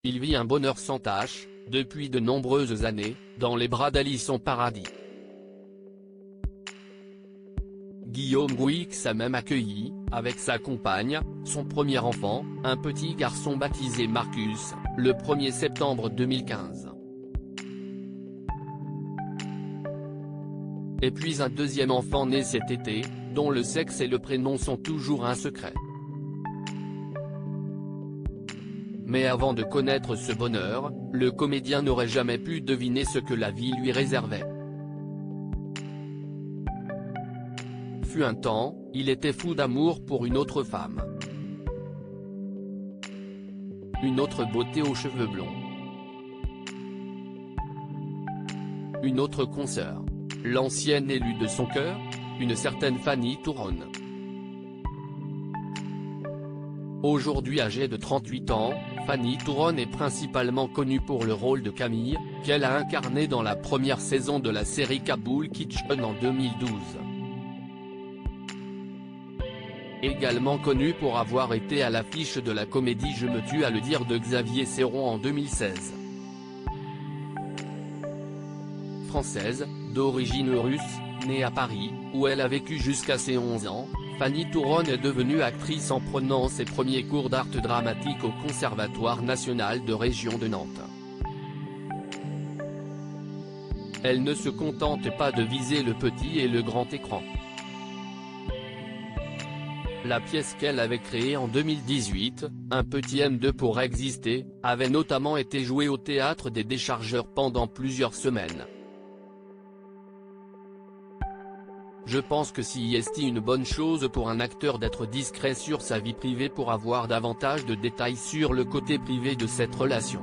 Il vit un bonheur sans tache, depuis de nombreuses années, dans les bras d'Alison Paradis. Guillaume Gouix a même accueilli, avec sa compagne, son premier enfant, un petit garçon baptisé Marcus, le 1er septembre 2015. Et puis un deuxième enfant né cet été, dont le sexe et le prénom sont toujours un secret. Mais avant de connaître ce bonheur, le comédien n'aurait jamais pu deviner ce que la vie lui réservait. Fut un temps, il était fou d'amour pour une autre femme. Une autre beauté aux cheveux blonds. Une autre consoeur. L'ancienne élue de son cœur, une certaine Fanny Touronne. Aujourd'hui âgée de 38 ans, Fanny Touronne est principalement connue pour le rôle de Camille, qu'elle a incarné dans la première saison de la série Kaboul Kitchen en 2012. Également connue pour avoir été à l'affiche de la comédie Je me tue à le dire de Xavier Serron en 2016. Française, d'origine russe, née à Paris, où elle a vécu jusqu'à ses 11 ans, Fanny Touronne est devenue actrice en prenant ses premiers cours d'art dramatique au Conservatoire national de région de Nantes. Elle ne se contente pas de viser le petit et le grand écran. La pièce qu'elle avait créée en 2018, Un petit M2 pour exister, avait notamment été jouée au Théâtre des Déchargeurs pendant plusieurs semaines. Je pense que c'est une bonne chose pour un acteur d'être discret sur sa vie privée pour avoir davantage de détails sur le côté privé de cette relation.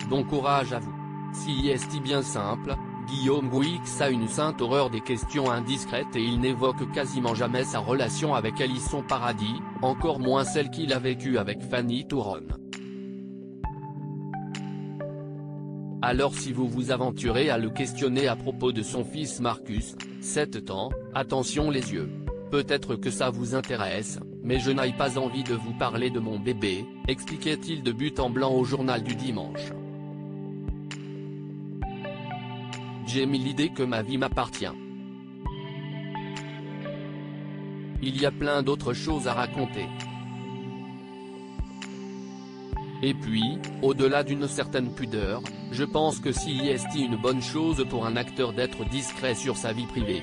Bon courage à vous. C'est bien simple, Guillaume Gouix a une sainte horreur des questions indiscrètes et il n'évoque quasiment jamais sa relation avec Alison Paradis, encore moins celle qu'il a vécue avec Fanny Touronne. Alors si vous vous aventurez à le questionner à propos de son fils Marcus, 7 ans, attention les yeux. Peut-être que ça vous intéresse, mais je n'ai pas envie de vous parler de mon bébé, expliquait-il de but en blanc au journal du dimanche. J'ai mis l'idée que ma vie m'appartient. Il y a plein d'autres choses à raconter. Et puis, au-delà d'une certaine pudeur, je pense que c'est une bonne chose pour un acteur d'être discret sur sa vie privée.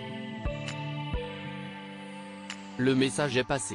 Le message est passé.